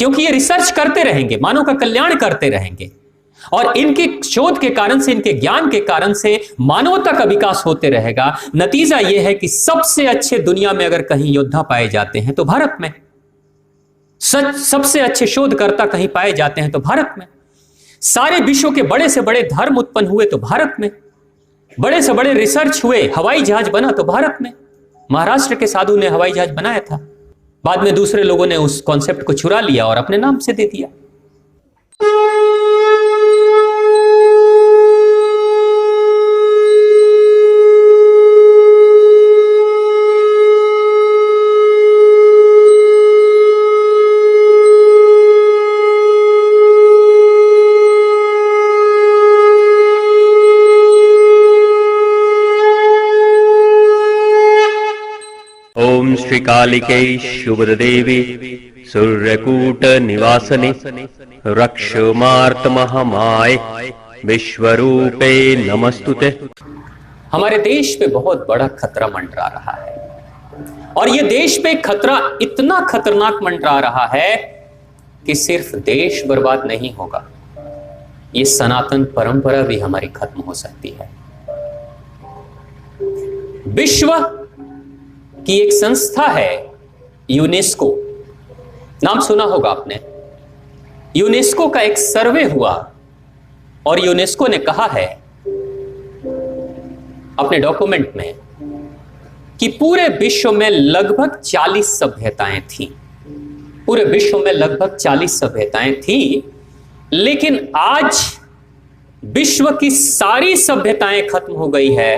क्योंकि ये रिसर्च करते रहेंगे, मानव का कल्याण करते रहेंगे, और इनके शोध के कारण से, इनके ज्ञान के कारण से मानवता का विकास होते रहेगा। नतीजा यह है कि सबसे अच्छे दुनिया में अगर कहीं योद्धा पाए जाते हैं तो भारत में, सबसे अच्छे शोधकर्ता कहीं पाए जाते हैं तो भारत में, सारे विश्व के बड़े से बड़े धर्म उत्पन्न हुए तो भारत में, बड़े से बड़े रिसर्च हुए, हवाई जहाज बना तो भारत में। महाराष्ट्र के साधु ने हवाई जहाज बनाया था, बाद में दूसरे लोगों ने उस कॉन्सेप्ट को चुरा लिया और अपने नाम से दे दिया। ओम श्री कालिके शुभदेवी सूर्यकूट निवासने रक्षमार्त महामाय विश्वरूपे नमस्तुते। हमारे देश पे बहुत बड़ा खतरा मंडरा रहा है, और ये देश पे खतरा इतना खतरनाक मंडरा रहा है कि सिर्फ देश बर्बाद नहीं होगा, ये सनातन परंपरा भी हमारी खत्म हो सकती है। विश्व की एक संस्था है यूनेस्को, नाम सुना होगा आपने। यूनेस्को का एक सर्वे हुआ और यूनेस्को ने कहा है अपने डॉक्यूमेंट में कि पूरे विश्व में लगभग 40 सभ्यताएं थीं। पूरे विश्व में लगभग 40 सभ्यताएं थीं, लेकिन आज विश्व की सारी सभ्यताएं खत्म हो गई है,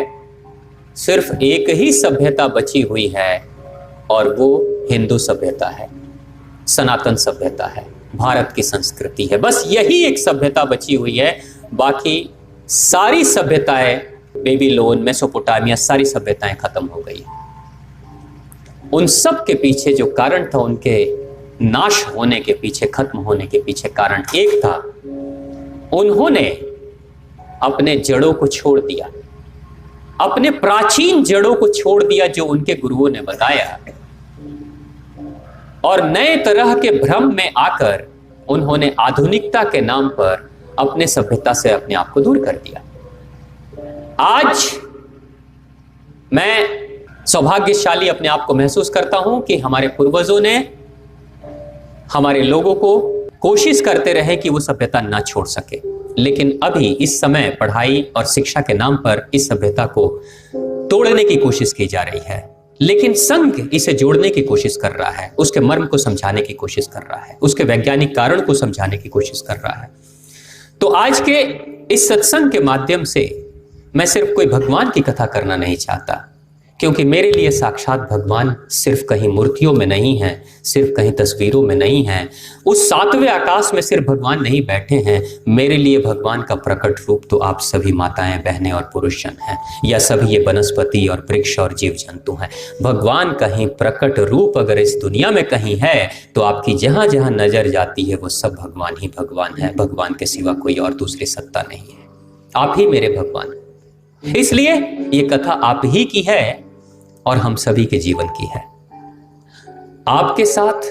सिर्फ एक ही सभ्यता बची हुई है और वो हिंदू सभ्यता है, सनातन सभ्यता है, भारत की संस्कृति है। बस यही एक सभ्यता बची हुई है, बाकी सारी सभ्यताएं, बेबीलोन, मेसोपोटामिया, सारी सभ्यताएं खत्म हो गई। उन सब के पीछे जो कारण था, उनके नाश होने के पीछे, खत्म होने के पीछे कारण एक था, उन्होंने अपने जड़ों को छोड़ दिया, अपने प्राचीन जड़ों को छोड़ दिया जो उनके गुरुओं ने बताया, और नए तरह के भ्रम में आकर उन्होंने आधुनिकता के नाम पर अपने सभ्यता से अपने आप को दूर कर दिया। आज मैं सौभाग्यशाली अपने आप को महसूस करता हूं कि हमारे पूर्वजों ने हमारे लोगों को कोशिश करते रहे कि वो सभ्यता ना छोड़ सके, लेकिन अभी इस समय पढ़ाई और शिक्षा के नाम पर इस सभ्यता को तोड़ने की कोशिश की जा रही है, लेकिन संघ इसे जोड़ने की कोशिश कर रहा है, उसके मर्म को समझाने की कोशिश कर रहा है, उसके वैज्ञानिक कारण को समझाने की कोशिश कर रहा है। तो आज के इस सत्संग के माध्यम से मैं सिर्फ कोई भगवान की कथा करना नहीं चाहता, क्योंकि मेरे लिए साक्षात भगवान सिर्फ कहीं मूर्तियों में नहीं है, सिर्फ कहीं तस्वीरों में नहीं है, उस सातवें आकाश में सिर्फ भगवान नहीं बैठे हैं। मेरे लिए भगवान का प्रकट रूप तो आप सभी माताएं, बहनें और पुरुषजन हैं, या सभी ये वनस्पति और वृक्ष और जीव जंतु हैं। भगवान कहीं प्रकट रूप अगर इस दुनिया में कहीं है तो आपकी जहां जहां नजर जाती है वो सब भगवान ही भगवान है। भगवान के सिवा कोई और दूसरी सत्ता नहीं है, आप ही मेरे भगवान हैं। इसलिए ये कथा आप ही की है और हम सभी के जीवन की है। आपके साथ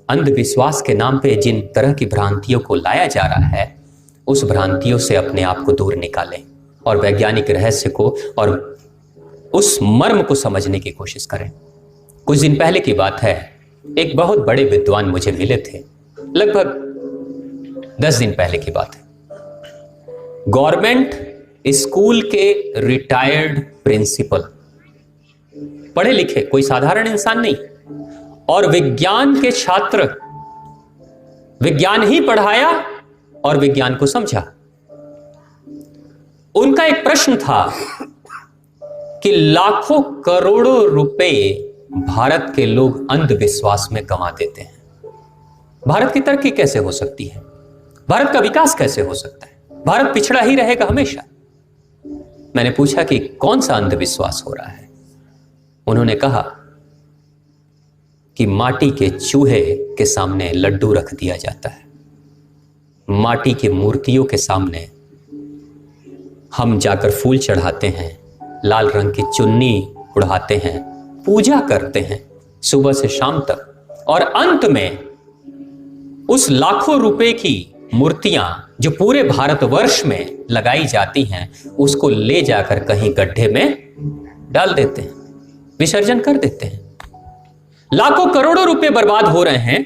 अंधविश्वास के नाम पे जिन तरह की भ्रांतियों को लाया जा रहा है, उस भ्रांतियों से अपने आप को दूर निकालें और वैज्ञानिक रहस्य को और उस मर्म को समझने की कोशिश करें। कुछ दिन पहले की बात है, एक बहुत बड़े विद्वान मुझे मिले थे, लगभग 10 दिन पहले की बात है। गवर्नमेंट स्कूल के रिटायर्ड प्रिंसिपल, पढ़े लिखे, कोई साधारण इंसान नहीं, और विज्ञान के छात्र, विज्ञान ही पढ़ाया और विज्ञान को समझा। उनका एक प्रश्न था कि लाखों करोड़ों रुपए भारत के लोग अंधविश्वास में गंवा देते हैं, भारत की तरक्की कैसे हो सकती है, भारत का विकास कैसे हो सकता है, भारत पिछड़ा ही रहेगा हमेशा। मैंने पूछा कि कौन सा अंधविश्वास हो रहा है। उन्होंने कहा कि माटी के चूहे के सामने लड्डू रख दिया जाता है, माटी की मूर्तियों के सामने हम जाकर फूल चढ़ाते हैं, लाल रंग की चुन्नी उड़ाते हैं, पूजा करते हैं सुबह से शाम तक, और अंत में उस लाखों रुपए की मूर्तियां जो पूरे भारतवर्ष में लगाई जाती हैं, उसको ले जाकर कहीं गड्ढे में डाल देते हैं, विसर्जन कर देते हैं। लाखों करोड़ों रुपए बर्बाद हो रहे हैं।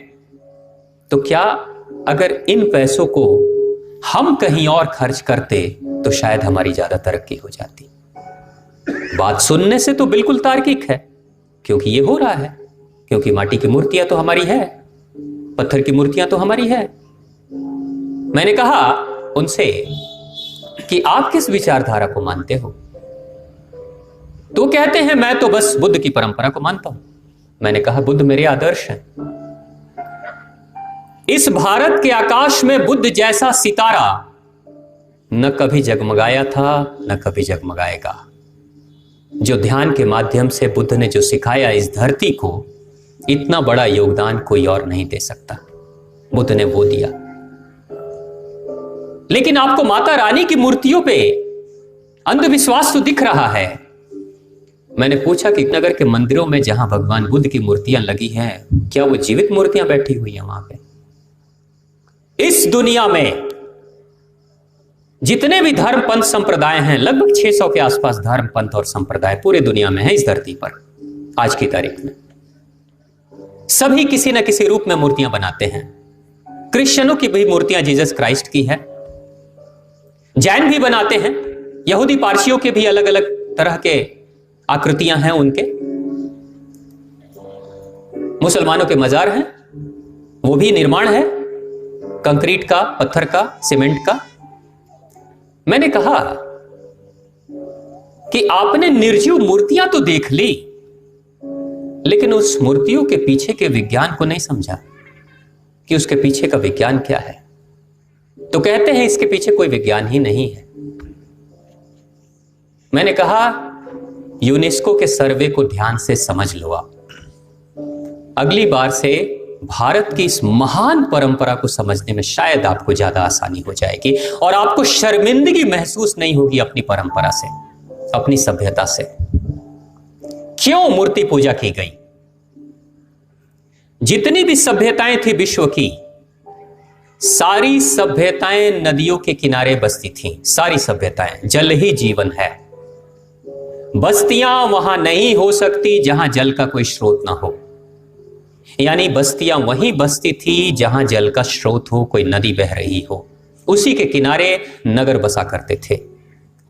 तो क्या अगर इन पैसों को हम कहीं और खर्च करते तो शायद हमारी ज्यादा तरक्की हो जाती। बात सुनने से तो बिल्कुल तार्किक है, क्योंकि ये हो रहा है, क्योंकि माटी की मूर्तियां तो हमारी है, पत्थर की मूर्तियां तो हमारी है। मैंने कहा उनसे कि आप किस विचारधारा को मानते हो? तो कहते हैं मैं तो बस बुद्ध की परंपरा को मानता हूं। मैंने कहा बुद्ध मेरे आदर्श हैं। इस भारत के आकाश में बुद्ध जैसा सितारा न कभी जगमगाया था, न कभी जगमगाएगा। जो ध्यान के माध्यम से बुद्ध ने जो सिखाया इस धरती को, इतना बड़ा योगदान कोई और नहीं दे सकता। बुद्ध ने वो दिया। लेकिन आपको माता रानी की मूर्तियों पे अंधविश्वास तो दिख रहा है। मैंने पूछा कि नगर के मंदिरों में जहां भगवान बुद्ध की मूर्तियां लगी हैं, क्या वो जीवित मूर्तियां बैठी हुई हैं वहां पे? इस दुनिया में जितने भी धर्म पंथ संप्रदाय हैं, लगभग 600 के आसपास धर्म पंथ और संप्रदाय पूरे दुनिया में है, इस धरती पर आज की तारीख में। सभी किसी न किसी रूप में मूर्तियां बनाते हैं। क्रिश्चियनों की भी मूर्तियां जीसस क्राइस्ट की है, जैन भी बनाते हैं, यहूदी पारसियों के भी अलग अलग तरह के आकृतियां हैं उनके, मुसलमानों के मजार हैं, वो भी निर्माण है कंक्रीट का, पत्थर का, सीमेंट का। मैंने कहा कि आपने निर्जीव मूर्तियां तो देख ली, लेकिन उस मूर्तियों के पीछे के विज्ञान को नहीं समझा कि उसके पीछे का विज्ञान क्या है। तो कहते हैं इसके पीछे कोई विज्ञान ही नहीं है। मैंने कहा यूनेस्को के सर्वे को ध्यान से समझ लो आप। अगली बार से भारत की इस महान परंपरा को समझने में शायद आपको ज्यादा आसानी हो जाएगी और आपको शर्मिंदगी महसूस नहीं होगी अपनी परंपरा से, अपनी सभ्यता से। क्यों मूर्ति पूजा की गई? जितनी भी सभ्यताएं थी विश्व की, सारी सभ्यताएं नदियों के किनारे बसती थीं। सारी सभ्यताएं, जल ही जीवन है। बस्तियां वहां नहीं हो सकती जहां जल का कोई स्रोत ना हो। यानी बस्तियां वहीं बसती थी जहां जल का स्रोत हो, कोई नदी बह रही हो, उसी के किनारे नगर बसा करते थे।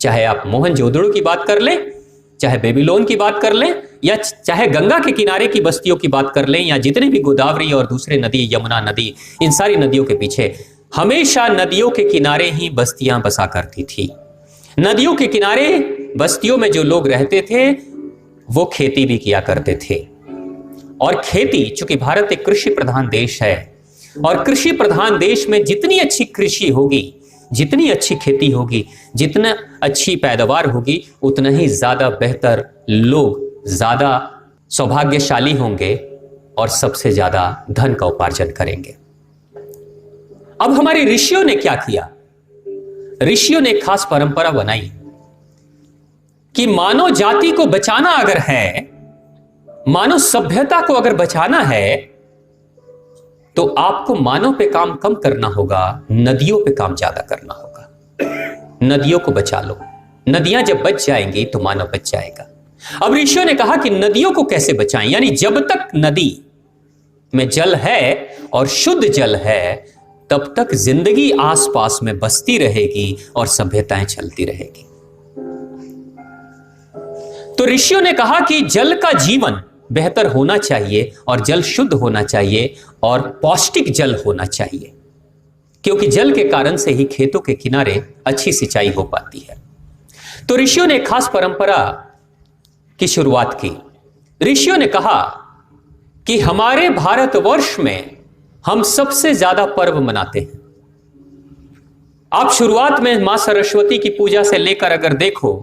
चाहे आप मोहनजोदड़ो की बात कर लें, चाहे बेबीलोन की बात कर लें, या चाहे गंगा के किनारे की बस्तियों की बात कर लें, या जितने भी गोदावरी और दूसरे नदी, यमुना नदी, इन सारी नदियों के पीछे हमेशा नदियों के किनारे ही बस्तियां बसा करती थी। नदियों के किनारे बस्तियों में जो लोग रहते थे वो खेती भी किया करते थे। और खेती, चूंकि भारत एक कृषि प्रधान देश है, और कृषि प्रधान देश में जितनी अच्छी कृषि होगी, जितनी अच्छी खेती होगी, जितना अच्छी पैदावार होगी, उतना ही ज्यादा बेहतर लोग ज्यादा सौभाग्यशाली होंगे और सबसे ज्यादा धन का उपार्जन करेंगे। अब हमारे ऋषियों ने क्या किया? ऋषियों ने एक खास परंपरा बनाई कि मानव जाति को बचाना अगर है, मानव सभ्यता को अगर बचाना है, तो आपको मानव पे काम कम करना होगा, नदियों पे काम ज्यादा करना होगा। नदियों को बचा लो। नदियां जब बच जाएंगी तो मानव बच जाएगा। अब ऋषियों ने कहा कि नदियों को कैसे बचाएं, यानी जब तक नदी में जल है और शुद्ध जल है, तब तक जिंदगी आसपास में बसती रहेगी और सभ्यताएं चलती रहेगी। तो ऋषियों ने कहा कि जल का जीवन बेहतर होना चाहिए और जल शुद्ध होना चाहिए और पौष्टिक जल होना चाहिए, क्योंकि जल के कारण से ही खेतों के किनारे अच्छी सिंचाई हो पाती है। तो ऋषियों ने एक खास परंपरा की शुरुआत की। ऋषियों ने कहा कि हमारे भारतवर्ष में हम सबसे ज्यादा पर्व मनाते हैं। आप शुरुआत में मां सरस्वती की पूजा से लेकर अगर देखो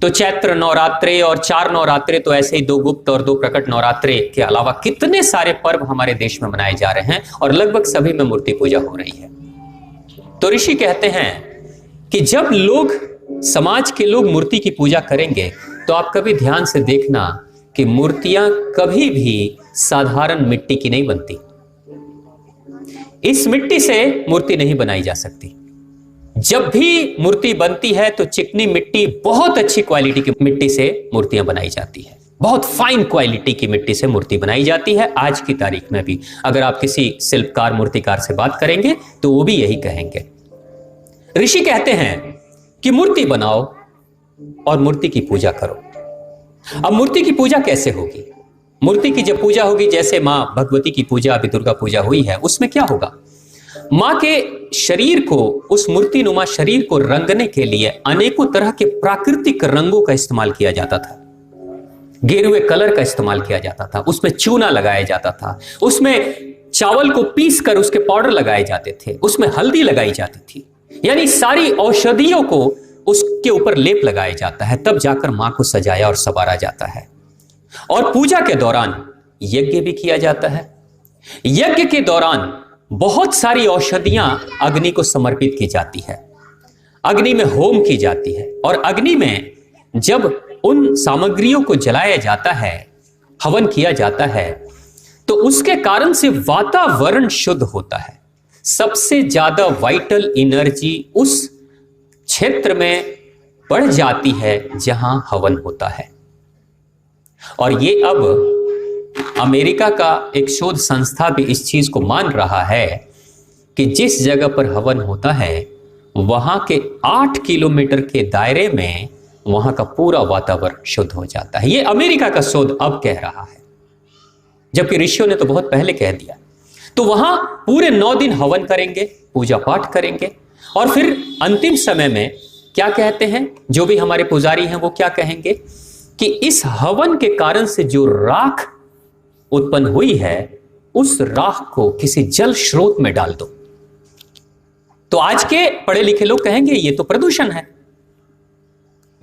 तो चैत्र नवरात्रे और 4 नवरात्रे, तो ऐसे ही 2 गुप्त और 2 प्रकट नवरात्रे के अलावा कितने सारे पर्व हमारे देश में मनाए जा रहे हैं और लगभग सभी में मूर्ति पूजा हो रही है। तो ऋषि कहते हैं कि जब लोग, समाज के लोग मूर्ति की पूजा करेंगे, तो आप कभी ध्यान से देखना कि मूर्तियां कभी भी साधारण मिट्टी की नहीं बनती। इस मिट्टी से मूर्ति नहीं बनाई जा सकती। जब भी मूर्ति बनती है तो चिकनी मिट्टी, बहुत अच्छी क्वालिटी की मिट्टी से मूर्तियां बनाई जाती है, बहुत फाइन क्वालिटी की मिट्टी से मूर्ति बनाई जाती है। आज की तारीख में भी अगर आप किसी शिल्पकार मूर्तिकार से बात करेंगे तो वो भी यही कहेंगे। ऋषि कहते हैं कि मूर्ति बनाओ और मूर्ति की पूजा करो। अब मूर्ति की पूजा कैसे होगी? मूर्ति की जब पूजा होगी, जैसे मां भगवती की पूजा, अभी दुर्गा पूजा हुई है, उसमें क्या होगा? मां के शरीर को, उस मूर्ति नुमा शरीर को रंगने के लिए अनेकों तरह के प्राकृतिक रंगों का इस्तेमाल किया जाता था। गेरुए कलर का इस्तेमाल किया जाता था, उसमें चूना लगाया जाता था, उसमें चावल को पीस कर उसके पाउडर लगाए जाते थे, उसमें हल्दी लगाई जाती थी, यानी सारी औषधियों को उसके ऊपर लेप लगाया जाता है, तब जाकर मां को सजाया और संवारा जाता है। और पूजा के दौरान यज्ञ भी किया जाता है। यज्ञ के दौरान बहुत सारी औषधियां अग्नि को समर्पित की जाती है, अग्नि में होम की जाती है, और अग्नि में जब उन सामग्रियों को जलाया जाता है, हवन किया जाता है, तो उसके कारण से वातावरण शुद्ध होता है। सबसे ज्यादा वाइटल एनर्जी उस क्षेत्र में बढ़ जाती है जहां हवन होता है। और ये अब अमेरिका का एक शोध संस्था भी इस चीज को मान रहा है कि जिस जगह पर हवन होता है वहां के 8 किलोमीटर के दायरे में वहां का पूरा वातावरण शुद्ध हो जाता है। ये अमेरिका का शोध अब कह रहा है, जबकि ऋषियों ने तो बहुत पहले कह दिया। तो वहां पूरे 9 दिन हवन करेंगे, पूजा पाठ करेंगे, और फिर अंतिम समय में क्या कहते हैं, जो भी हमारे पुजारी हैं वो क्या कहेंगे कि इस हवन के कारण से जो राख उत्पन्न हुई है, उस राख को किसी जल स्रोत में डाल दो। तो आज के पढ़े लिखे लोग कहेंगे ये तो प्रदूषण है।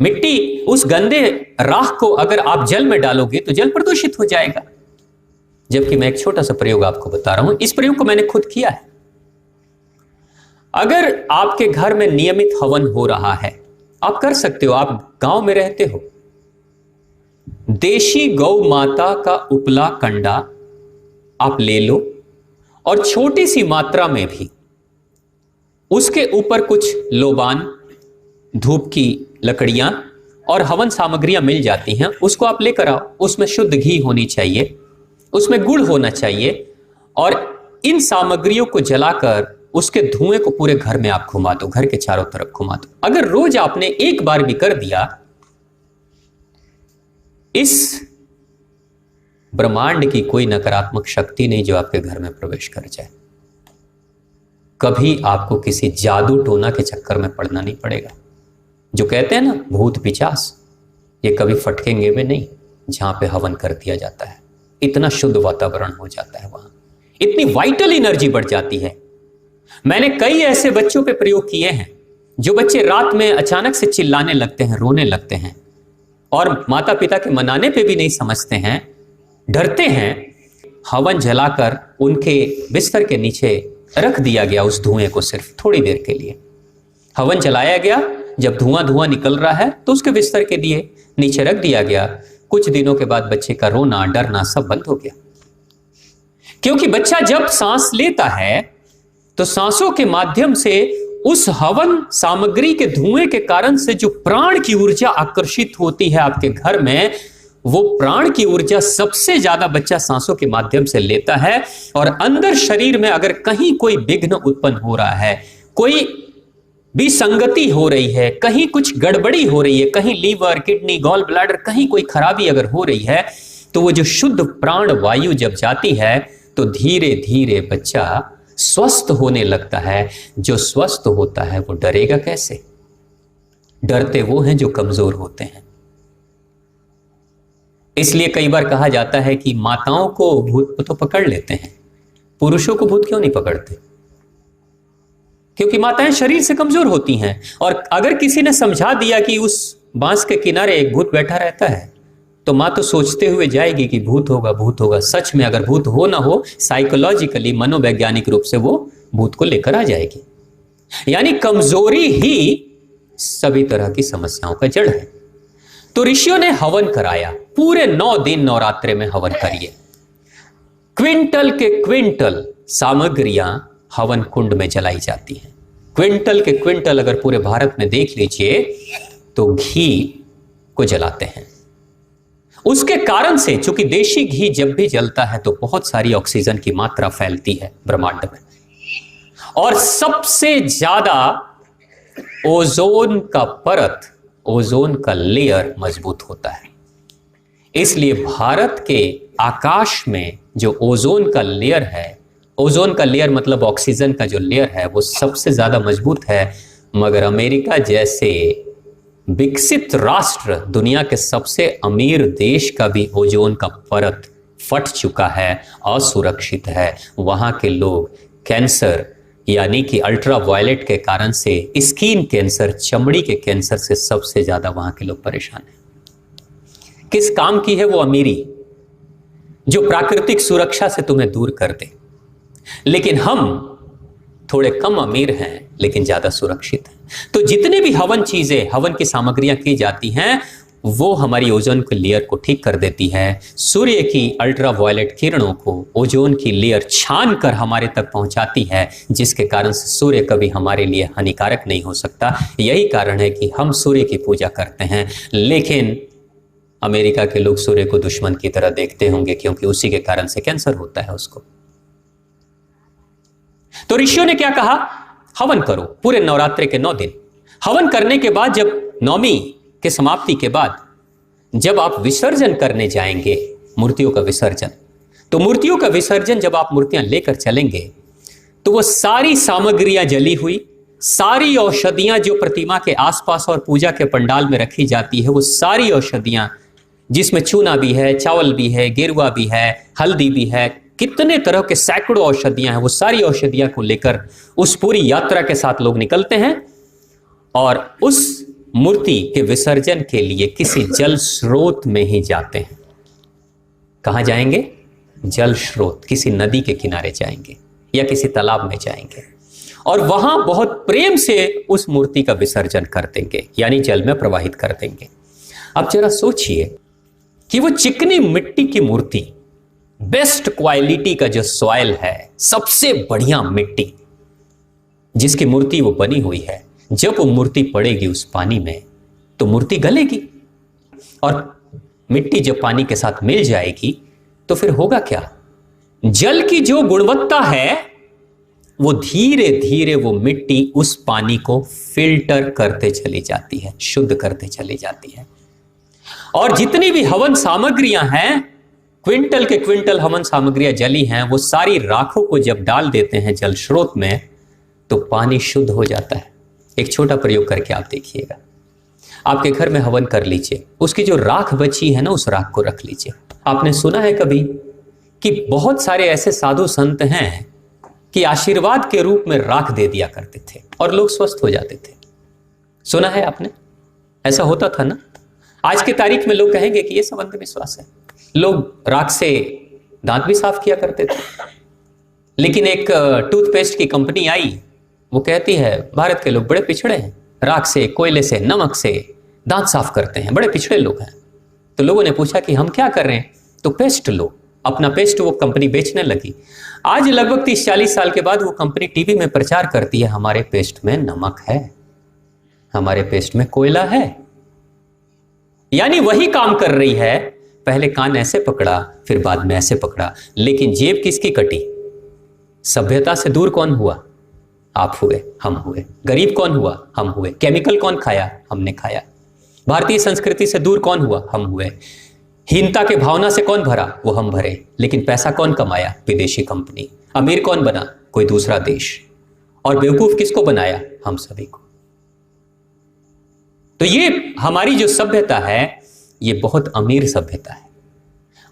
मिट्टी, उस गंदे राख को अगर आप जल में डालोगे तो जल प्रदूषित हो जाएगा। जबकि मैं एक छोटा सा प्रयोग आपको बता रहा हूं, इस प्रयोग को मैंने खुद किया है। अगर आपके घर में नियमित हवन हो रहा है, आप कर सकते हो, आप गांव में रहते हो, देशी गौ माता का उपला कंडा आप ले लो, और छोटी सी मात्रा में भी उसके ऊपर कुछ लोबान, धूप की लकड़ियां और हवन सामग्रियां मिल जाती हैं, उसको आप लेकर आओ। उसमें शुद्ध घी होनी चाहिए, उसमें गुड़ होना चाहिए, और इन सामग्रियों को जलाकर उसके धुएं को पूरे घर में आप घुमा दो, घर के चारों तरफ घुमा दो। अगर रोज आपने एक बार भी कर दिया, इस ब्रह्मांड की कोई नकारात्मक शक्ति नहीं जो आपके घर में प्रवेश कर जाए। कभी आपको किसी जादू टोना के चक्कर में पड़ना नहीं पड़ेगा। जो कहते हैं ना भूत पिचास, ये कभी फटकेंगे भी नहीं जहां पे हवन कर दिया जाता है। इतना शुद्ध वातावरण हो जाता है वहां, इतनी वाइटल एनर्जी बढ़ जाती है। मैंने कई ऐसे बच्चों पे प्रयोग किए हैं, जो बच्चे रात में अचानक से चिल्लाने लगते हैं, रोने लगते हैं, और माता पिता के मनाने पे भी नहीं समझते हैं, डरते हैं। हवन जलाकर उनके बिस्तर के नीचे रख दिया गया उस धुएं को, सिर्फ थोड़ी देर के लिए हवन जलाया गया। जब धुआं धुआं निकल रहा है तो उसके बिस्तर के दिए नीचे रख दिया गया। कुछ दिनों के बाद बच्चे का रोना, डरना सब बंद हो गया। क्योंकि बच्चा जब सांस लेता है तो सांसों के माध्यम से उस हवन सामग्री के धुएं के कारण से जो प्राण की ऊर्जा आकर्षित होती है आपके घर में, वो प्राण की ऊर्जा सबसे ज्यादा बच्चा सांसों के माध्यम से लेता है। और अंदर शरीर में अगर कहीं कोई विघ्न उत्पन्न हो रहा है, कोई विसंगति हो रही है, कहीं कुछ गड़बड़ी हो रही है, कहीं लीवर, किडनी, गॉल ब्लैडर, कहीं कोई खराबी अगर हो रही है, तो वो जो शुद्ध प्राण वायु जब जाती है तो धीरे धीरे बच्चा स्वस्थ होने लगता है। जो स्वस्थ होता है वो डरेगा कैसे? डरते वो हैं जो कमजोर होते हैं। इसलिए कई बार कहा जाता है कि माताओं को भूत तो पकड़ लेते हैं, पुरुषों को भूत क्यों नहीं पकड़ते? क्योंकि माताएं शरीर से कमजोर होती हैं। और अगर किसी ने समझा दिया कि उस बांस के किनारे एक भूत बैठा रहता है, तो मां तो सोचते हुए जाएगी कि भूत होगा, भूत होगा। सच में अगर भूत हो ना हो, साइकोलॉजिकली, मनोवैज्ञानिक रूप से वो भूत को लेकर आ जाएगी। यानी कमजोरी ही सभी तरह की समस्याओं का जड़ है। तो ऋषियों ने हवन कराया, पूरे 9 दिन नवरात्रे में हवन करिए। क्विंटल के क्विंटल सामग्रियां हवन कुंड में जलाई जाती हैं। क्विंटल के क्विंटल अगर पूरे भारत में देख लीजिए तो घी को जलाते हैं। उसके कारण से, चूंकि देशी घी जब भी जलता है तो बहुत सारी ऑक्सीजन की मात्रा फैलती है ब्रह्मांड में, और सबसे ज्यादा ओजोन का परत, ओजोन का लेयर मजबूत होता है। इसलिए भारत के आकाश में जो ओजोन का लेयर है, ओजोन का लेयर मतलब ऑक्सीजन का जो लेयर है, वो सबसे ज्यादा मजबूत है। मगर अमेरिका जैसे विकसित राष्ट्र, दुनिया के सबसे अमीर देश का भी ओजोन का परत फट चुका है, असुरक्षित है। वहां के लोग कैंसर यानी कि अल्ट्रावायलेट के कारण से, स्किन कैंसर, चमड़ी के कैंसर से सबसे ज्यादा वहां के लोग परेशान हैं। किस काम की है वो अमीरी, जो प्राकृतिक सुरक्षा से तुम्हें दूर कर दे। लेकिन हम थोड़े कम अमीर हैं लेकिन ज्यादा सुरक्षित हैं। तो जितने भी हवन चीजें, हवन की सामग्रियां की जाती हैं, वो हमारी ओजोन के लेयर को ठीक कर देती है। सूर्य की अल्ट्रावायलेट किरणों को ओजोन की लेयर छान कर हमारे तक पहुंचाती है, जिसके कारण से सूर्य कभी हमारे लिए हानिकारक नहीं हो सकता। यही कारण है कि हम सूर्य की पूजा करते हैं। लेकिन अमेरिका के लोग सूर्य को दुश्मन की तरह देखते होंगे, क्योंकि उसी के कारण से कैंसर होता है उसको। तो ऋषियों ने क्या कहा? हवन करो पूरे नवरात्रि के 9 दिन। हवन करने के बाद, जब नौमी के समाप्ति के बाद जब आप विसर्जन करने जाएंगे, मूर्तियों का विसर्जन, तो मूर्तियों का विसर्जन जब आप मूर्तियां लेकर चलेंगे तो वो सारी सामग्रियां जली हुई, सारी औषधियां जो प्रतिमा के आसपास और पूजा के पंडाल में रखी जाती है, वो सारी औषधियां, जिसमें चूना भी है, चावल भी है, गेरुआ भी है, हल्दी भी है, कितने तरह के सैकड़ों औषधियां हैं, वो सारी औषधियां को लेकर उस पूरी यात्रा के साथ लोग निकलते हैं और उस मूर्ति के विसर्जन के लिए किसी जल स्रोत में ही जाते हैं। कहां जाएंगे? जल स्रोत, किसी नदी के किनारे जाएंगे या किसी तालाब में जाएंगे और वहां बहुत प्रेम से उस मूर्ति का विसर्जन कर देंगे, यानी जल में प्रवाहित कर देंगे। अब जरा सोचिए कि वो चिकनी मिट्टी की मूर्ति, बेस्ट क्वालिटी का जो सॉइल है, सबसे बढ़िया मिट्टी जिसकी मूर्ति वो बनी हुई है, जब वो मूर्ति पड़ेगी उस पानी में तो मूर्ति गलेगी, और मिट्टी जब पानी के साथ मिल जाएगी तो फिर होगा क्या? जल की जो गुणवत्ता है वो धीरे धीरे वो मिट्टी उस पानी को फिल्टर करते चली जाती है, शुद्ध करते चली जाती है। और जितनी भी हवन सामग्रियां हैं, क्विंटल के क्विंटल हवन सामग्रियां जली हैं, वो सारी राखों को जब डाल देते हैं जल स्रोत में तो पानी शुद्ध हो जाता है। एक छोटा प्रयोग करके आप देखिएगा। आपके घर में हवन कर लीजिए, उसकी जो राख बची है ना, उस राख को रख लीजिए। आपने सुना है कभी कि बहुत सारे ऐसे साधु संत हैं कि आशीर्वाद के रूप में राख दे दिया करते थे और लोग स्वस्थ हो जाते थे। सुना है आपने? ऐसा होता था ना। आज की तारीख में लोग कहेंगे कि यह सब अंधविश्वास है। लोग राख से दांत भी साफ किया करते थे। लेकिन एक टूथपेस्ट की कंपनी आई, वो कहती है भारत के लोग बड़े पिछड़े हैं, राख से, कोयले से, नमक से दांत साफ करते हैं, बड़े पिछड़े लोग हैं। तो लोगों ने पूछा कि हम क्या कर रहे हैं? तो पेस्ट लो। अपना पेस्ट वो कंपनी बेचने लगी। आज लगभग 30-40 साल के बाद वो कंपनी टीवी में प्रचार करती है, हमारे पेस्ट में नमक है, हमारे पेस्ट में कोयला है। यानी वही काम कर रही है। पहले कान ऐसे पकड़ा, फिर बाद में ऐसे पकड़ा, लेकिन जेब किसकी कटी? सभ्यता से दूर कौन हुआ? आप हुए, हम हुए। गरीब कौन हुआ? हम हुए। केमिकल कौन खाया? हमने खाया। भारतीय संस्कृति से दूर कौन हुआ? हम हुए। हीनता के भावना से कौन भरा? वो हम भरे। लेकिन पैसा कौन कमाया? विदेशी कंपनी। अमीर कौन बना? कोई दूसरा देश। और बेवकूफ किसको बनाया? हम सभी को। तो ये हमारी जो सभ्यता है, ये बहुत अमीर सभ्यता है।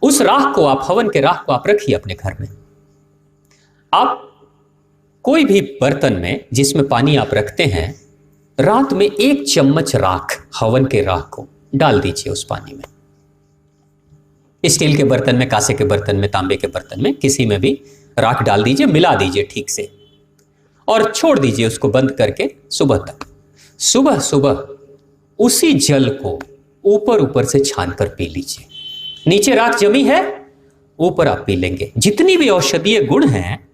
उस राख को आप, हवन के राख को आप रखिए अपने घर में। आप कोई भी बर्तन में जिसमें पानी आप रखते हैं, रात में 1 चम्मच राख, हवन के राख को डाल दीजिए उस पानी में। स्टील के बर्तन में, कांसे के बर्तन में, तांबे के बर्तन में, किसी में भी राख डाल दीजिए, मिला दीजिए ठीक से और छोड़ दीजिए उसको बंद करके सुबह तक। सुबह सुबह उसी जल को ऊपर ऊपर से छान कर पी लीजिए। नीचे राख जमी है, ऊपर आप पी लेंगे। जितनी भी औषधीय गुण हैं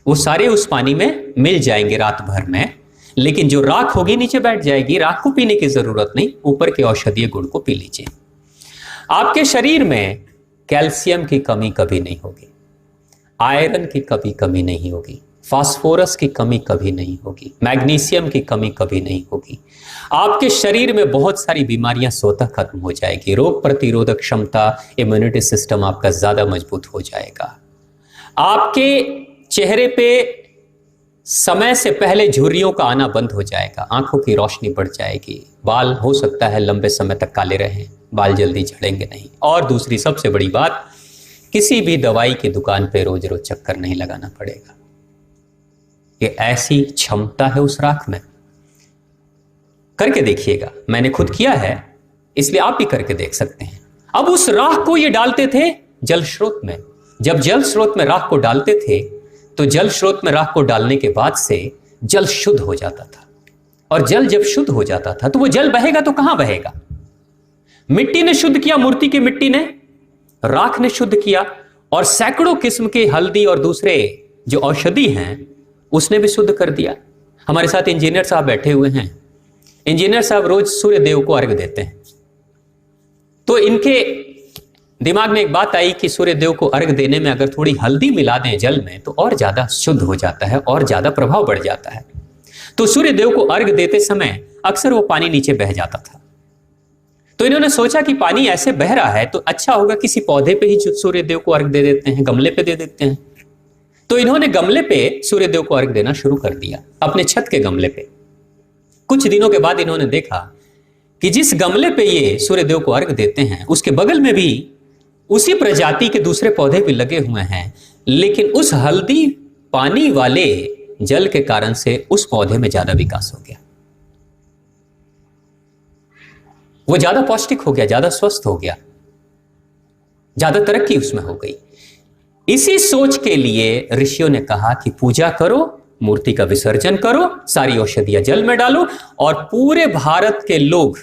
वो सारे उस पानी में मिल जाएंगे रात भर में, लेकिन जो राख होगी नीचे बैठ जाएगी। राख को पीने की जरूरत नहीं, ऊपर के औषधीय गुण को पी लीजिए। आपके शरीर में कैल्शियम की कमी कभी नहीं होगी, आयरन की कमी नहीं होगी, फास्फोरस की कमी कभी नहीं होगी, मैग्नीशियम की कमी कभी नहीं होगी। आपके शरीर में बहुत सारी बीमारियां स्वतः खत्म हो जाएगी। रोग प्रतिरोधक क्षमता, इम्यूनिटी सिस्टम आपका ज्यादा मजबूत हो जाएगा। आपके चेहरे पे समय से पहले झुर्रियों का आना बंद हो जाएगा, आंखों की रोशनी बढ़ जाएगी, बाल हो सकता है लंबे समय तक काले रहें, बाल जल्दी झड़ेंगे नहीं। और दूसरी सबसे बड़ी बात, किसी भी दवाई की दुकान पे रोज रोज चक्कर नहीं लगाना पड़ेगा। ये ऐसी क्षमता है उस राख में, करके देखिएगा। मैंने खुद किया है, इसलिए आप भी करके देख सकते हैं। अब उस राख को ये डालते थे जल स्रोत में। जब जल स्रोत में राख को डालते थे तो जल स्रोत में राख को डालने के बाद से जल शुद्ध हो जाता था। और जल जब शुद्ध हो जाता था तो वो जल बहेगा तो कहां बहेगा? मिट्टी ने शुद्ध किया, मूर्ति की मिट्टी ने, राख ने शुद्ध किया, और सैकड़ों किस्म के हल्दी और दूसरे जो औषधि हैं उसने भी शुद्ध कर दिया। हमारे साथ इंजीनियर साहब बैठे हुए हैं। इंजीनियर साहब रोज सूर्य देव को अर्घ देते हैं। तो इनके दिमाग में एक बात आई कि सूर्य देव को अर्घ देने में अगर थोड़ी हल्दी मिला दें जल में तो और ज्यादा शुद्ध हो जाता है और ज्यादा प्रभाव बढ़ जाता है। तो सूर्य देव को अर्घ देते समय अक्सर वो पानी नीचे बह जाता था। तो इन्होंने सोचा कि पानी ऐसे बह रहा है तो अच्छा होगा किसी पौधे पे ही सूर्य देव को अर्घ दे देते हैं, गमले पे दे देते हैं। तो इन्होंने गमले पे सूर्य देव को अर्घ देना शुरू कर दिया, अपने छत के गमले पे। कुछ दिनों के बाद इन्होंने देखा कि जिस गमले पे ये सूर्य देव को अर्घ देते हैं उसके बगल में भी उसी प्रजाति के दूसरे पौधे भी लगे हुए हैं, लेकिन उस हल्दी पानी वाले जल के कारण से उस पौधे में ज्यादा विकास हो गया, वो ज्यादा पौष्टिक हो गया, ज्यादा स्वस्थ हो गया, ज्यादा तरक्की उसमें हो गई। इसी सोच के लिए ऋषियों ने कहा कि पूजा करो, मूर्ति का विसर्जन करो, सारी औषधियां जल में डालो, और पूरे भारत के लोग,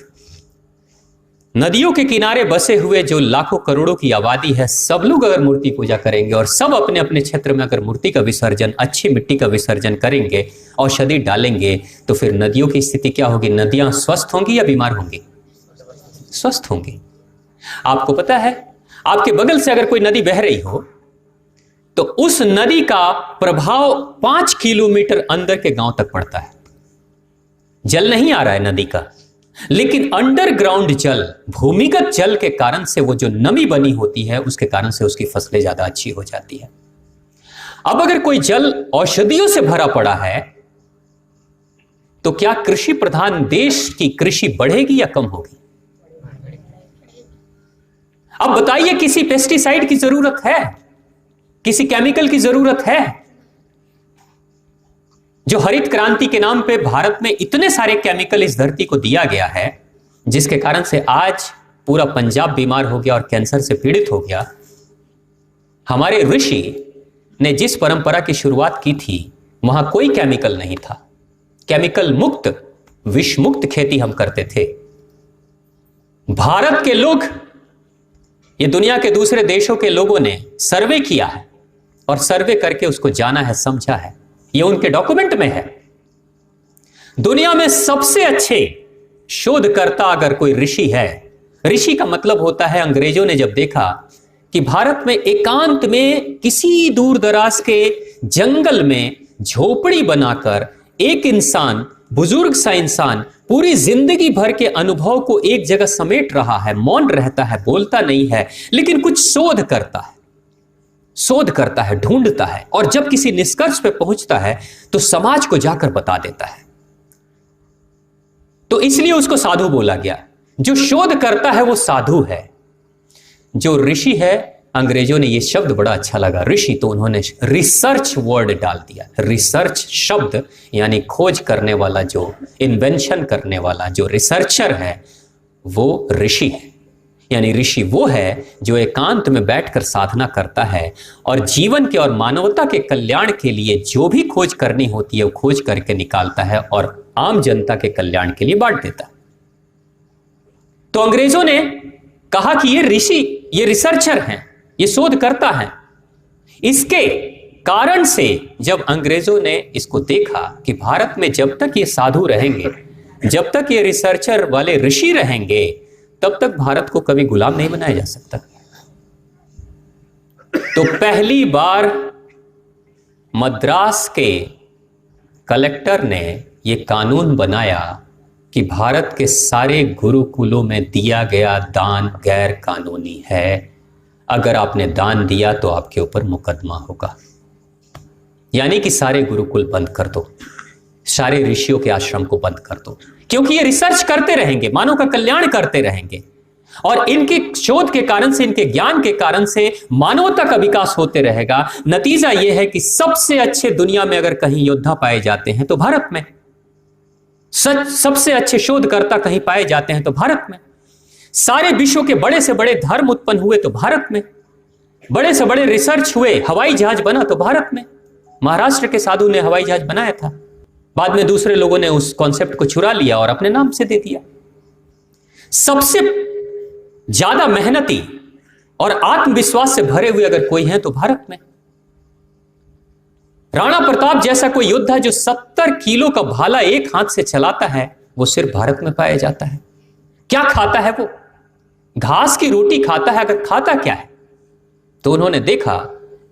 नदियों के किनारे बसे हुए जो लाखों करोड़ों की आबादी है, सब लोग अगर मूर्ति पूजा करेंगे और सब अपने अपने क्षेत्र में अगर मूर्ति का विसर्जन, अच्छी मिट्टी का विसर्जन करेंगे, औषधि डालेंगे, तो फिर नदियों की स्थिति क्या होगी? नदियां स्वस्थ होंगी या बीमार होंगी? स्वस्थ होंगी। आपको पता है, आपके बगल से अगर कोई नदी बह रही हो तो उस नदी का प्रभाव 5 किलोमीटर अंदर के गांव तक पड़ता है। जल नहीं आ रहा है नदी का, लेकिन अंडरग्राउंड जल, भूमिगत जल के कारण से वो जो नमी बनी होती है उसके कारण से उसकी फसलें ज्यादा अच्छी हो जाती है। अब अगर कोई जल औषधियों से भरा पड़ा है तो क्या कृषि प्रधान देश की कृषि बढ़ेगी या कम होगी? अब बताइए, किसी पेस्टिसाइड की जरूरत है? किसी केमिकल की जरूरत है? जो हरित क्रांति के नाम पे भारत में इतने सारे केमिकल इस धरती को दिया गया है, जिसके कारण से आज पूरा पंजाब बीमार हो गया और कैंसर से पीड़ित हो गया। हमारे ऋषि ने जिस परंपरा की शुरुआत की थी वहां कोई केमिकल नहीं था। केमिकल मुक्त, विष मुक्त खेती हम करते थे। भारत के लोग, ये दुनिया के दूसरे देशों के लोगों ने सर्वे किया है और सर्वे करके उसको जाना है, समझा है, ये उनके डॉक्यूमेंट में है। दुनिया में सबसे अच्छे शोधकर्ता अगर कोई ऋषि है, ऋषि का मतलब होता है, अंग्रेजों ने जब देखा कि भारत में एकांत में किसी दूर दराज के जंगल में झोपड़ी बनाकर एक इंसान, बुजुर्ग सा इंसान, पूरी जिंदगी भर के अनुभव को एक जगह समेट रहा है, मौन रहता है, बोलता नहीं है, लेकिन कुछ शोध करता है, ढूंढता है, और जब किसी निष्कर्ष पे पहुंचता है तो समाज को जाकर बता देता है। तो इसलिए उसको साधु बोला गया। जो शोध करता है वो साधु है। जो ऋषि है, अंग्रेजों ने ये शब्द बड़ा अच्छा लगा, ऋषि, तो उन्होंने रिसर्च वर्ड डाल दिया। रिसर्च शब्द यानी खोज करने वाला, जो इन्वेंशन करने वाला, जो रिसर्चर है वो ऋषि है। यानी ऋषि वो है जो एकांत में बैठकर साधना करता है और जीवन के और मानवता के कल्याण के लिए जो भी खोज करनी होती है वो खोज करके निकालता है और आम जनता के कल्याण के लिए बांट देता है। तो अंग्रेजों ने कहा कि ये ऋषि, ये रिसर्चर हैं, ये शोध करता है। इसके कारण से जब अंग्रेजों ने इसको देखा कि भारत में जब तक ये साधु रहेंगे, जब तक ये रिसर्चर वाले ऋषि रहेंगे, तब तक भारत को कभी गुलाम नहीं बनाया जा सकता। तो पहली बार मद्रास के कलेक्टर ने ये कानून बनाया कि भारत के सारे गुरुकुलों में दिया गया दान गैर कानूनी है। अगर आपने दान दिया तो आपके ऊपर मुकदमा होगा। यानी कि सारे गुरुकुल बंद कर दो, सारे ऋषियों के आश्रम को बंद कर दो, क्योंकि ये रिसर्च करते रहेंगे, मानव का कल्याण करते रहेंगे, और इनके शोध के कारण से, इनके ज्ञान के कारण से मानवता का विकास होते रहेगा। नतीजा यह है कि सबसे अच्छे दुनिया में अगर कहीं योद्धा पाए जाते हैं तो भारत में, सबसे अच्छे शोधकर्ता कहीं पाए जाते हैं तो भारत में, सारे विश्व के बड़े से बड़े धर्म उत्पन्न हुए तो भारत में, बड़े से बड़े रिसर्च हुए, हवाई जहाज बना तो भारत में। महाराष्ट्र के साधु ने हवाई जहाज बनाया था, बाद में दूसरे लोगों ने उस कॉन्सेप्ट को चुरा लिया और अपने नाम से दे दिया। सबसे ज्यादा मेहनती और आत्मविश्वास से भरे हुए अगर कोई है तो भारत में। राणा प्रताप जैसा कोई योद्धा जो 70 किलो का भाला एक हाथ से चलाता है, वो सिर्फ भारत में पाया जाता है। क्या खाता है वो? घास की रोटी खाता है। अगर खाता क्या है तो उन्होंने देखा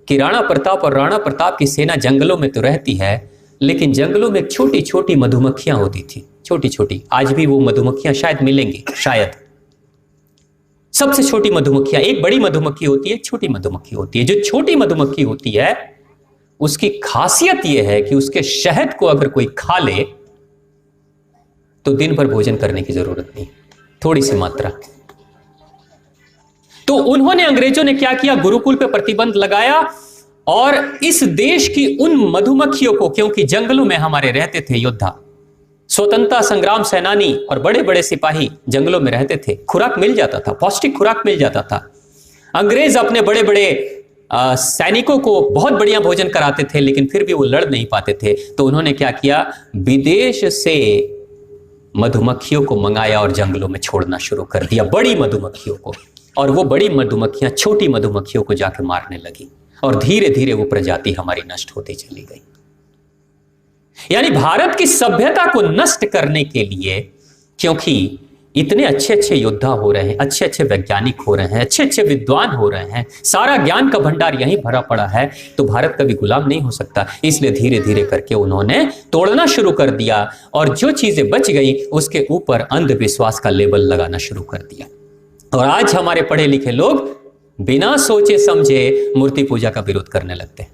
कि राणा प्रताप और राणा प्रताप की सेना जंगलों में तो रहती है, लेकिन जंगलों में छोटी छोटी मधुमक्खियां होती थी, छोटी छोटी। आज भी वो मधुमक्खियां शायद मिलेंगी, शायद। सबसे छोटी मधुमक्खियां, एक बड़ी मधुमक्खी होती है, एक छोटी मधुमक्खी होती है। जो छोटी मधुमक्खी होती है उसकी खासियत यह है कि उसके शहद को अगर कोई खा ले तो दिन भर भोजन करने की जरूरत नहीं, थोड़ी सी मात्रा। तो उन्होंने, अंग्रेजों ने क्या किया, गुरुकुल पे प्रतिबंध लगाया और इस देश की उन मधुमक्खियों को, क्योंकि जंगलों में हमारे रहते थे योद्धा, स्वतंत्रता संग्राम सेनानी और बड़े बड़े सिपाही जंगलों में रहते थे, खुराक मिल जाता था, पौष्टिक खुराक मिल जाता था। अंग्रेज अपने बड़े बड़े सैनिकों को बहुत बढ़िया भोजन कराते थे, लेकिन फिर भी वो लड़ नहीं पाते थे। तो उन्होंने क्या किया, विदेश से मधुमक्खियों को मंगाया और जंगलों में छोड़ना शुरू कर दिया, बड़ी मधुमक्खियों को। और वो बड़ी मधुमक्खियां छोटी मधुमक्खियों को जाकर मारने लगी और धीरे धीरे वो प्रजाति हमारी नष्ट होती चली गई। यानी भारत की सभ्यता को नष्ट करने के लिए, क्योंकि इतने अच्छे अच्छे योद्धा हो रहे हैं, अच्छे अच्छे वैज्ञानिक हो रहे हैं, अच्छे अच्छे विद्वान हो रहे हैं, सारा ज्ञान का भंडार यहीं भरा पड़ा है, तो भारत कभी गुलाम नहीं हो सकता। इसलिए धीरे धीरे करके उन्होंने तोड़ना शुरू कर दिया और जो चीजें बच गई उसके ऊपर अंधविश्वास का लेबल लगाना शुरू कर दिया। और आज हमारे पढ़े लिखे लोग बिना सोचे समझे मूर्ति पूजा का विरोध करने लगते हैं।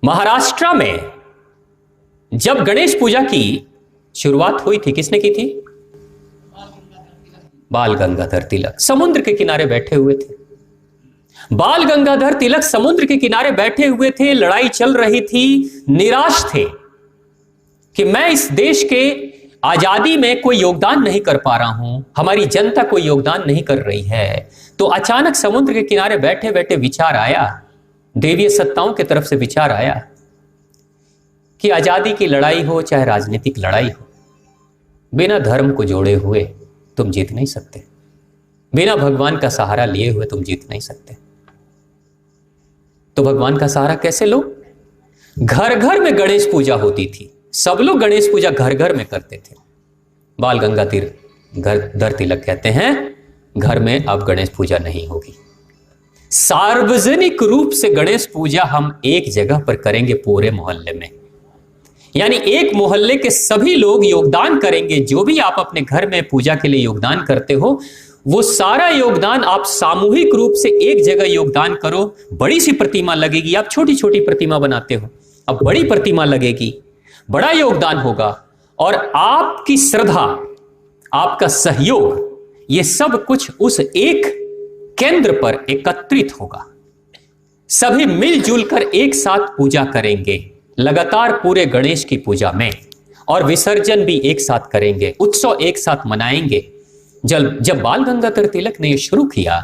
महाराष्ट्र में जब गणेश पूजा की शुरुआत हुई थी, किसने की थी? बाल गंगाधर तिलक समुद्र के किनारे बैठे हुए थे। बाल गंगाधर तिलक समुद्र के किनारे बैठे हुए थे, लड़ाई चल रही थी, निराश थे कि मैं इस देश के आजादी में कोई योगदान नहीं कर पा रहा हूं, हमारी जनता कोई योगदान नहीं कर रही है। तो अचानक समुद्र के किनारे बैठे बैठे विचार आया, देवीय सत्ताओं की तरफ से विचार आया कि आजादी की लड़ाई हो चाहे राजनीतिक लड़ाई हो, बिना धर्म को जोड़े हुए तुम जीत नहीं सकते, बिना भगवान का सहारा लिए हुए तुम जीत नहीं सकते। तो भगवान का सहारा कैसे लो? घर घर में गणेश पूजा होती थी, सब लोग गणेश पूजा घर घर में करते थे। बाल गंगाधर तिलक कहते हैं घर में अब गणेश पूजा नहीं होगी, सार्वजनिक रूप से गणेश पूजा हम एक जगह पर करेंगे पूरे मोहल्ले में। यानी एक मोहल्ले के सभी लोग योगदान करेंगे, जो भी आप अपने घर में पूजा के लिए योगदान करते हो वो सारा योगदान आप सामूहिक रूप से एक जगह योगदान करो। बड़ी सी प्रतिमा लगेगी, आप छोटी छोटी प्रतिमा बनाते हो, अब बड़ी प्रतिमा लगेगी, बड़ा योगदान होगा और आपकी श्रद्धा, आपका सहयोग, ये सब कुछ उस एक केंद्र पर एकत्रित होगा। सभी मिलजुल कर एक साथ पूजा करेंगे लगातार पूरे गणेश की पूजा में, और विसर्जन भी एक साथ करेंगे, उत्सव एक साथ मनाएंगे। जब बाल गंगाधर तिलक ने यह शुरू किया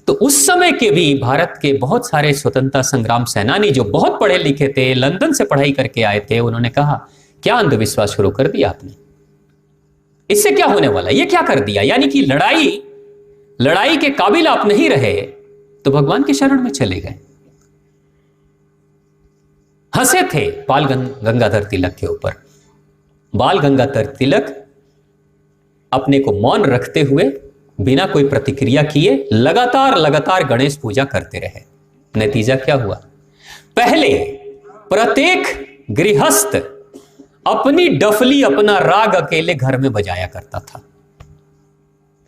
तो उस समय के भी भारत के बहुत सारे स्वतंत्रता संग्राम सेनानी जो बहुत पढ़े लिखे थे, लंदन से पढ़ाई करके आए थे, उन्होंने कहा क्या अंधविश्वास शुरू कर दिया आपने, इससे क्या होने वाला, ये क्या कर दिया। यानी कि लड़ाई लड़ाई के काबिल आप नहीं रहे तो भगवान के शरण में चले गए। हंसे थे बाल गंगाधर तिलक के ऊपर। बाल गंगाधर तिलक अपने को मौन रखते हुए बिना कोई प्रतिक्रिया किए लगातार गणेश पूजा करते रहे। नतीजा क्या हुआ? पहले प्रत्येक गृहस्थ अपनी डफली, अपना राग अकेले घर में बजाया करता था।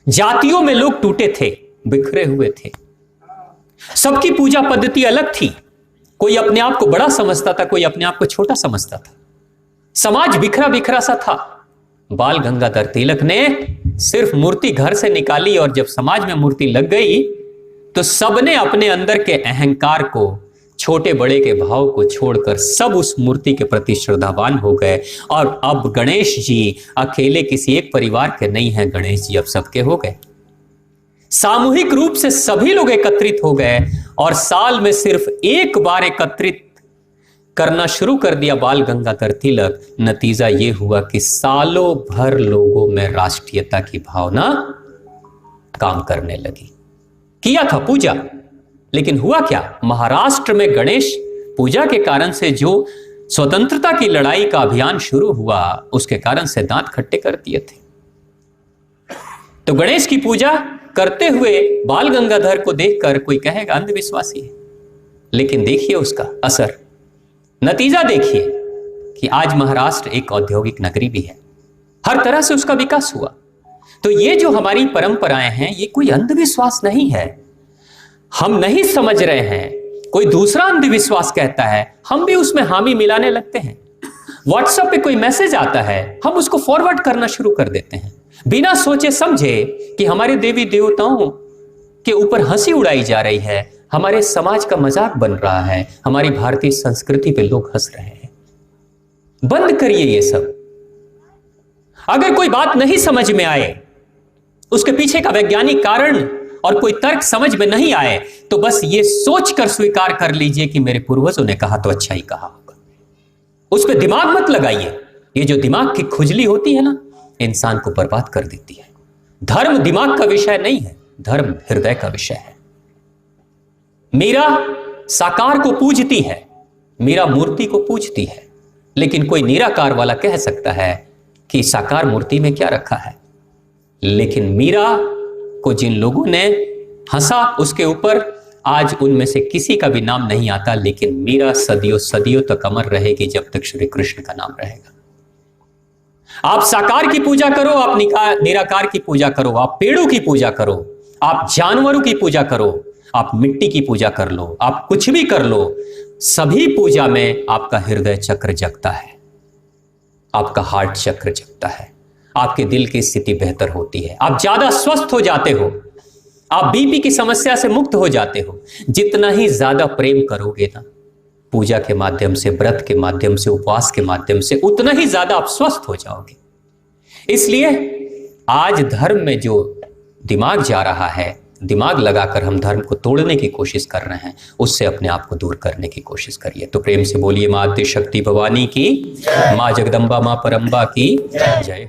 जातियों में लोग टूटे थे, बिखरे हुए थे, सबकी पूजा पद्धति अलग थी। कोई अपने आप को बड़ा समझता था, कोई अपने आप को छोटा समझता था। समाज बिखरा बिखरा सा था। बाल गंगाधर तिलक ने सिर्फ मूर्ति घर से निकाली और जब समाज में मूर्ति लग गई तो सबने अपने अंदर के अहंकार को, छोटे बड़े के भाव को छोड़कर सब उस मूर्ति के प्रति श्रद्धावान हो गए। और अब गणेश जी अकेले किसी एक परिवार के नहीं हैं, गणेश जी अब सबके हो गए। सामूहिक रूप से सभी लोग एकत्रित हो गए और साल में सिर्फ एक बार एकत्रित करना शुरू कर दिया बाल गंगाधर तिलक। नतीजा यह हुआ कि सालों भर लोगों में राष्ट्रीयता की भावना काम करने लगी। किया था पूजा, लेकिन हुआ क्या? महाराष्ट्र में गणेश पूजा के कारण से जो स्वतंत्रता की लड़ाई का अभियान शुरू हुआ, उसके कारण से दांत खट्टे कर दिए थे। तो गणेश की पूजा करते हुए बाल गंगाधर को देखकर कोई कहेगा अंधविश्वासी है, लेकिन देखिए उसका असर, नतीजा देखिए कि आज महाराष्ट्र एक औद्योगिक नगरी भी है, हर तरह से उसका विकास हुआ। तो ये जो हमारी परंपराएं हैं, ये कोई अंधविश्वास नहीं है। हम नहीं समझ रहे हैं, कोई दूसरा अंधविश्वास कहता है, हम भी उसमें हामी मिलाने लगते हैं। व्हाट्सएप पे कोई मैसेज आता है, हम उसको फॉरवर्ड करना शुरू कर देते हैं, बिना सोचे समझे कि हमारे देवी देवताओं के ऊपर हंसी उड़ाई जा रही है, हमारे समाज का मजाक बन रहा है, हमारी भारतीय संस्कृति पे लोग हंस रहे हैं। बंद करिए ये सब। अगर कोई बात नहीं समझ में आए, उसके पीछे का वैज्ञानिक कारण और कोई तर्क समझ में नहीं आए, तो बस ये सोचकर स्वीकार कर लीजिए कि मेरे पूर्वजों ने कहा तो अच्छा ही कहा होगा। उस पर दिमाग मत लगाइए। ये जो दिमाग की खुजली होती है ना, इंसान को बर्बाद कर देती है। धर्म दिमाग का विषय नहीं है, धर्म हृदय का विषय है। मीरा साकार को पूजती है, मीरा मूर्ति को पूजती है, लेकिन कोई निराकार वाला कह सकता है कि साकार मूर्ति में क्या रखा है। लेकिन मीरा को जिन लोगों ने हंसा उसके ऊपर, आज उनमें से किसी का भी नाम नहीं आता, लेकिन मीरा सदियों सदियों तक अमर रहेगी जब तक श्री कृष्ण का नाम रहेगा। आप साकार की पूजा करो, आप निराकार की पूजा करो, आप पेड़ों की पूजा करो, आप जानवरों की पूजा करो, आप मिट्टी की पूजा कर लो, आप कुछ भी कर लो, सभी पूजा में आपका हृदय चक्र जगता है, आपका हार्ट चक्र जगता है, आपके दिल की स्थिति बेहतर होती है, आप ज्यादा स्वस्थ हो जाते हो, आप बीपी की समस्या से मुक्त हो जाते हो। जितना ही ज्यादा प्रेम करोगे ना, पूजा के माध्यम से, व्रत के माध्यम से, उपवास के माध्यम से, उतना ही ज्यादा आप स्वस्थ हो जाओगे। इसलिए आज धर्म में जो दिमाग जा रहा है, दिमाग लगाकर हम धर्म को तोड़ने की कोशिश कर रहे हैं, उससे अपने आप को दूर करने की कोशिश करिए। तो प्रेम से बोलिए माँ आद्य शक्ति भवानी की, माँ जगदम्बा, माँ परम्बा की जय।